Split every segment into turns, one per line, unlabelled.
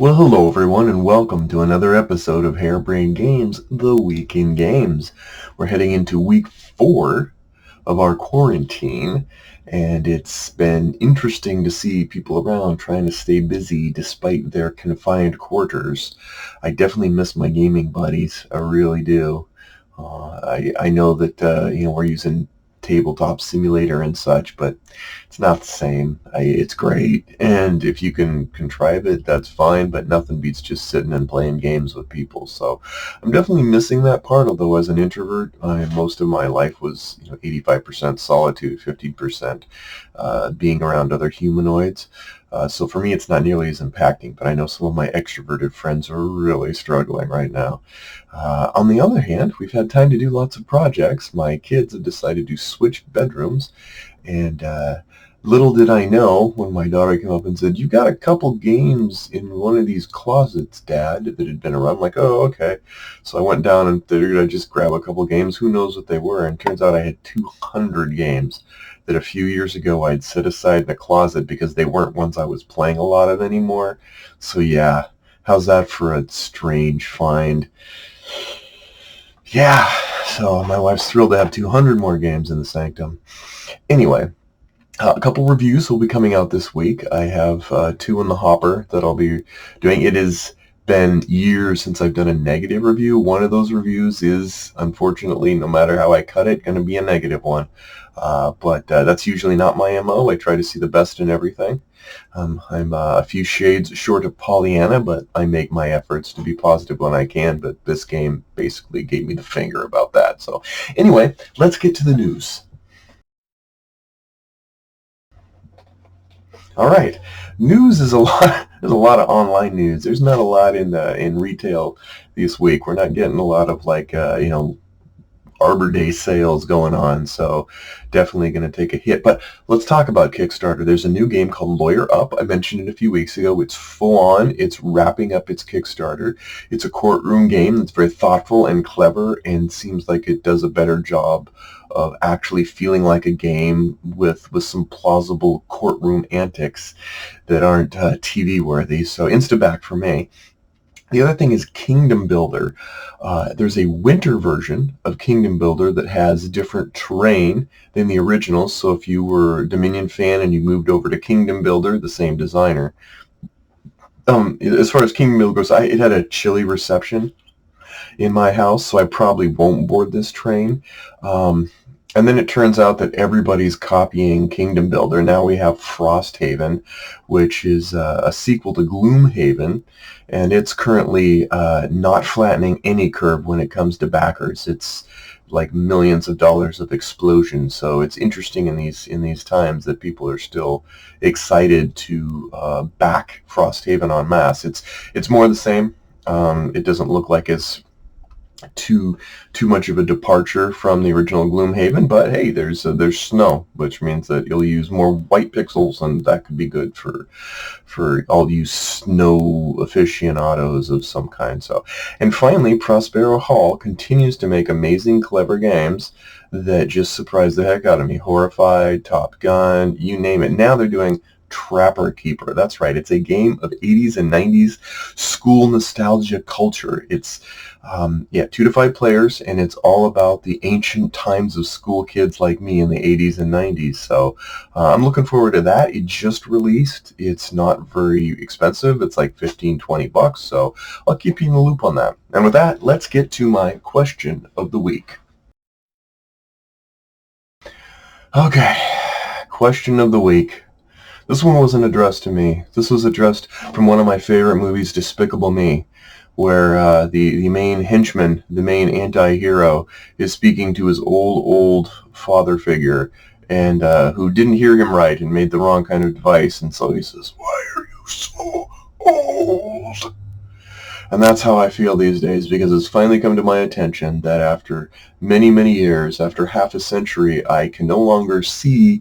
Well, hello everyone, and welcome to another episode of Harebrained Games, The Week in Games. We're heading into week 4 of our quarantine, and it's been interesting to see people around trying to stay busy despite their confined quarters. I definitely miss my gaming buddies. I really do. I know that we're using tabletop simulator and such, but it's not the same. It's great, and if you can contrive it, that's fine, but nothing beats just sitting and playing games with people. So I'm definitely missing that part, although as an introvert, most of my life was 85% solitude, 15% being around other humanoids. So for me, it's not nearly as impacting, but I know some of my extroverted friends are really struggling right now. On the other hand, we've had time to do lots of projects. My kids have decided to switch bedrooms, and little did I know when my daughter came up and said, "You got a couple games in one of these closets, Dad," that had been around. I'm like, "Oh, okay." So I went down and figured I'd just grab a couple games. Who knows what they were? And turns out I had 200 games that a few years ago I'd set aside in the closet because they weren't ones I was playing a lot of anymore. So yeah, how's that for a strange find? Yeah, so my wife's thrilled to have 200 more games in the sanctum. Anyway, a couple reviews will be coming out this week. I have 2 in the hopper that I'll be doing. It has been years since I've done a negative review. One of those reviews is, unfortunately, no matter how I cut it, going to be a negative one. But that's usually not my MO. I try to see the best in everything. I'm a few shades short of Pollyanna, but I make my efforts to be positive when I can. But this game basically gave me the finger about that. So anyway, let's get to the news. All right, news is a lot. There's a lot of online news. There's not a lot in retail this week. We're not getting a lot of Arbor Day sales going on, so definitely going to take a hit. But let's talk about Kickstarter. There's a new game called Lawyer Up. I mentioned it a few weeks ago. It's full on. It's wrapping up its Kickstarter. It's a courtroom game that's very thoughtful and clever and seems like it does a better job of actually feeling like a game with some plausible courtroom antics that aren't TV worthy. So Instaback for me. The other thing is Kingdom Builder. There's a winter version of Kingdom Builder that has different terrain than the original. So if you were a Dominion fan and you moved over to Kingdom Builder, the same designer. As far as Kingdom Builder goes, it had a chilly reception in my house, so I probably won't board this train. And then it turns out that everybody's copying Kingdom Builder. Now we have Frosthaven, which is a sequel to Gloomhaven, and it's currently not flattening any curve when it comes to backers. It's like millions of dollars of explosion. So it's interesting in these times that people are still excited to back Frosthaven en masse. It's more the same. It doesn't look like it's too much of a departure from the original Gloomhaven, but hey, there's snow, which means that you'll use more white pixels, and that could be good for all you snow aficionados of some kind. So, and finally, Prospero Hall continues to make amazing, clever games that just surprise the heck out of me. Horrified, Top Gun, you name it. Now they're doing Trapper Keeper. That's right. It's a game of 80s and 90s school nostalgia culture. It's 2 to 5 players, and it's all about the ancient times of school kids like me in the 80s and 90s. So I'm looking forward to that. It just released. It's not very expensive. It's like $15-20. So I'll keep you in the loop on that. And with that, let's get to my question of the week. Okay, question of the week. This one wasn't addressed to me. This was addressed from one of my favorite movies, Despicable Me, where the main henchman, the main anti-hero, is speaking to his old father figure, and who didn't hear him right and made the wrong kind of advice, and so he says, "Why are you so old?" And that's how I feel these days, because it's finally come to my attention that after many, many years, after half a century, I can no longer see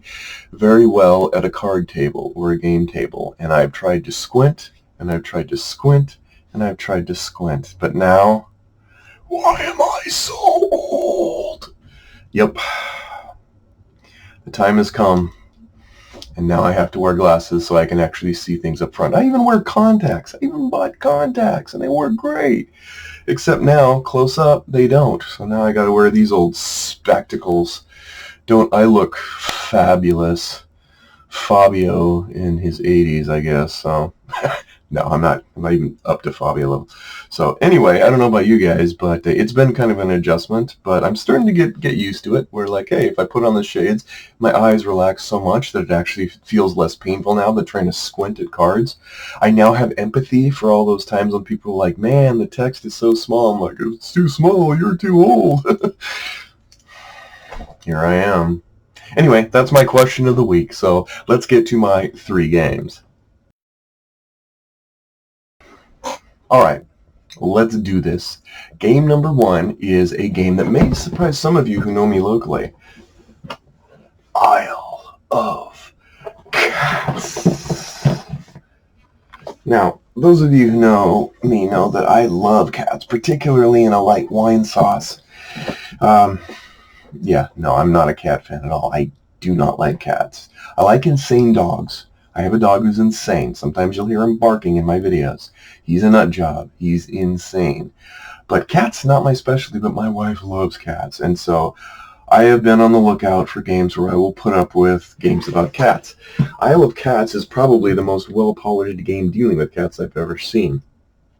very well at a card table or a game table. And I've tried to squint, and I've tried to squint, and I've tried to squint. But now, why am I so old? Yep. The time has come. And now I have to wear glasses so I can actually see things up front. I even wear contacts. I even bought contacts, and they work great. Except now, close up, they don't. So now I got to wear these old spectacles. Don't I look fabulous? Fabio in his 80s, I guess. So no, I'm not even up to Fabio level. So anyway, I don't know about you guys, but it's been kind of an adjustment, but I'm starting to get used to it. Where like, hey, if I put on the shades, my eyes relax so much that it actually feels less painful now than trying to squint at cards. I now have empathy for all those times when people are like, man, the text is so small. I'm like, it's too small, you're too old. Here I am. Anyway, that's my question of the week, so let's get to my 3 games. Alright, let's do this. Game number 1 is a game that may surprise some of you who know me locally. Isle of Cats. Now, those of you who know me know that I love cats, particularly in a light wine sauce. Yeah, no, I'm not a cat fan at all. I do not like cats. I like insane dogs. I have a dog who's insane. Sometimes you'll hear him barking in my videos. He's a nut job. He's insane. But cats, not my specialty, but my wife loves cats. And so I have been on the lookout for games where I will put up with games about cats. Isle of Cats is probably the most well-polished game dealing with cats I've ever seen.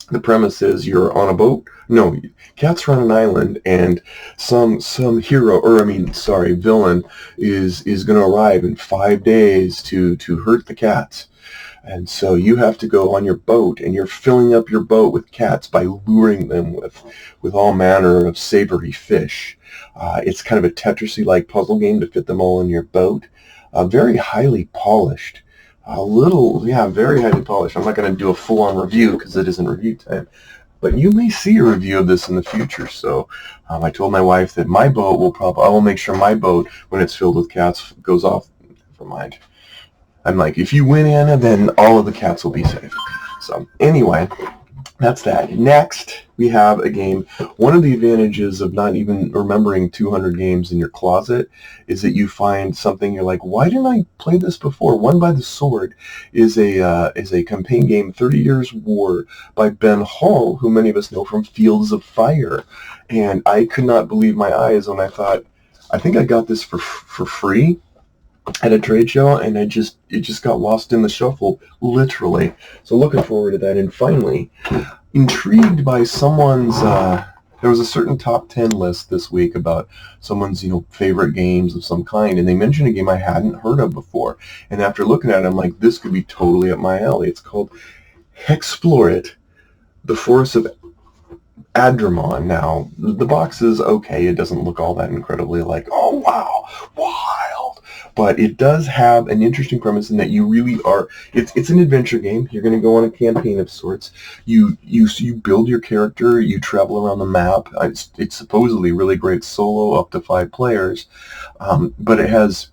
The premise is you're on a boat. No, cats are on an island, and some hero, or villain is going to arrive in 5 days to hurt the cats. And so you have to go on your boat, and you're filling up your boat with cats by luring them with all manner of savory fish. It's kind of a Tetris-y-like puzzle game to fit them all in your boat. Very highly polished. Very highly polished. I'm not going to do a full-on review because it isn't review time. But you may see a review of this in the future. So I told my wife that my boat I will make sure my boat, when it's filled with cats, goes off. Never mind. I'm like, if you win, Anna, then all of the cats will be safe. So anyway, that's that. Next, we have a game. One of the advantages of not even remembering 200 games in your closet is that you find something you're like, why didn't I play this before? Won by the Sword is a campaign game, 30 Years War, by Ben Hall, who many of us know from Fields of Fire. And I could not believe my eyes when I thought, I think I got this for free at a trade show, and it just got lost in the shuffle, literally. So looking forward to that. And finally, intrigued by someone's, there was a certain top 10 list this week about someone's, favorite games of some kind, and they mentioned a game I hadn't heard of before. And after looking at it, I'm like, this could be totally up my alley. It's called Hexplorit, The Forest of Adramon. Now, the box is okay. It doesn't look all that incredibly like, oh, wow, wild. But it does have an interesting premise in that you really are, it's an adventure game. You're going to go on a campaign of sorts. You build your character. You travel around the map. It's supposedly really great solo, up to 5 players. But it has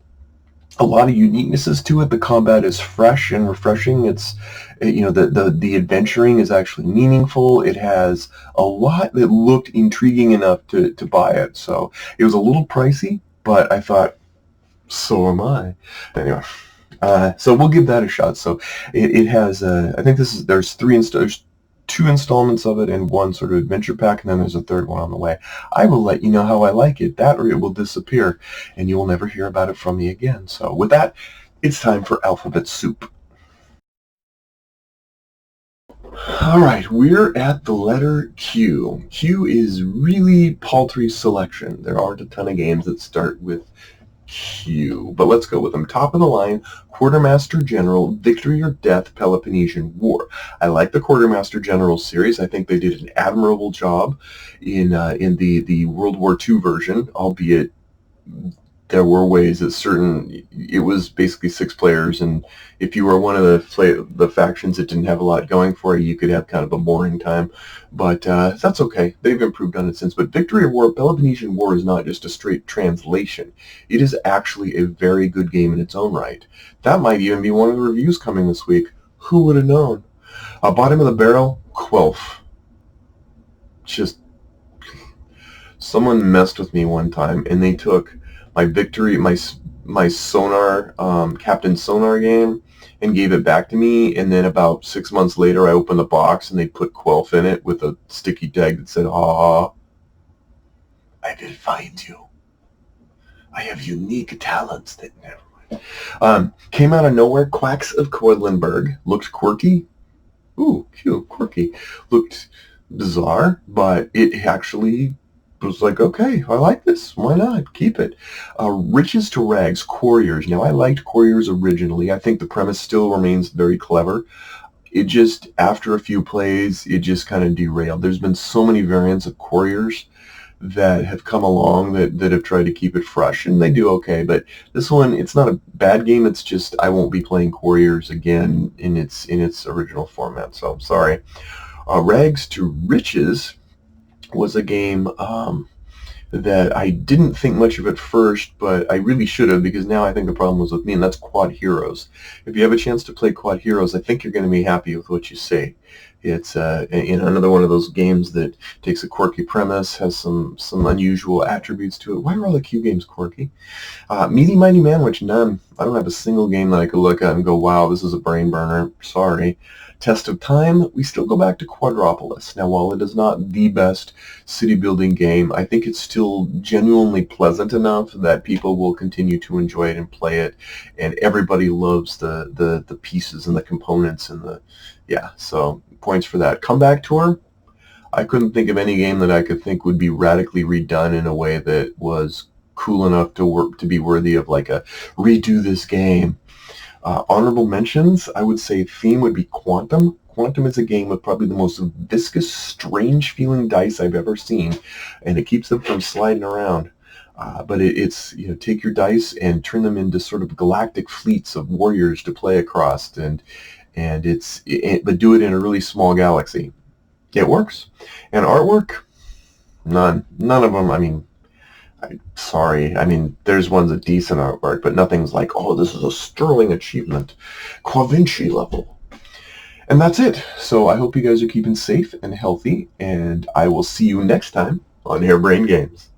a lot of uniquenesses to it. The combat is fresh and refreshing. The adventuring is actually meaningful. It has a lot that looked intriguing enough to buy it. So it was a little pricey, but I thought, so am I. Anyway, so we'll give that a shot. So it has, I think there's 2 installments of it and 1 sort of adventure pack, and then there's a 3rd one on the way. I will let you know how I like it. That or it will disappear, and you will never hear about it from me again. So with that, it's time for Alphabet Soup. All right, we're at the letter Q. Q is really paltry selection. There aren't a ton of games that start with Q, but let's go with them. Top of the line, Quartermaster General, Victory or Death, Peloponnesian War. I like the Quartermaster General series. I think they did an admirable job in the World War II version, albeit there were ways that it was basically 6 players, and if you were one of the factions that didn't have a lot going for you, you could have kind of a boring time. But that's okay. They've improved on it since. But Victory or War, Peloponnesian War is not just a straight translation. It is actually a very good game in its own right. That might even be one of the reviews coming this week. Who would have known? Bottom of the barrel, Quelf. Just someone messed with me one time, and they took my my Sonar, Captain Sonar game and gave it back to me, and then about 6 months later I opened the box and they put Quelf in it with a sticky tag that said, "Ah, I will find you. I have unique talents that never..." Came out of nowhere, Quacks of Quedlinburg. Looked quirky. Ooh, cute, quirky. Looked bizarre, but it actually was like, okay, I like this. Why not? Keep it. Riches to Rags, Couriers. Now, I liked Couriers originally. I think the premise still remains very clever. It just, after a few plays, it just kind of derailed. There's been so many variants of Couriers that have come along that have tried to keep it fresh, and they do okay. But this one, it's not a bad game. It's just I won't be playing Couriers again in its original format. So I'm sorry. Rags to Riches was a game that I didn't think much of at first, but I really should have, because now I think the problem was with me, and that's Quad Heroes. If you have a chance to play Quad Heroes, I think you're going to be happy with what you see. It's another one of those games that takes a quirky premise, has some unusual attributes to it. Why are all the Q games quirky? Meaty Mighty Manwich, none. I don't have a single game that I could look at and go, wow, this is a brain burner. Sorry. Test of Time, we still go back to Quadropolis. Now, while it is not the best city-building game, I think it's still genuinely pleasant enough that people will continue to enjoy it and play it, and everybody loves the pieces and the components and so points for that. Comeback Tour, I couldn't think of any game that I could think would be radically redone in a way that was cool enough to be worthy of like a redo this game. Honorable mentions, I would say theme would be Quantum. Quantum is a game with probably the most viscous, strange-feeling dice I've ever seen, and it keeps them from sliding around. But it's take your dice and turn them into sort of galactic fleets of warriors to play across, but do it in a really small galaxy. It works. And artwork, none of them. I mean, sorry. I mean, there's ones of decent artwork, but nothing's like, oh, this is a sterling achievement, Da Vinci level. And that's it. So I hope you guys are keeping safe and healthy, and I will see you next time on Harebrained Games.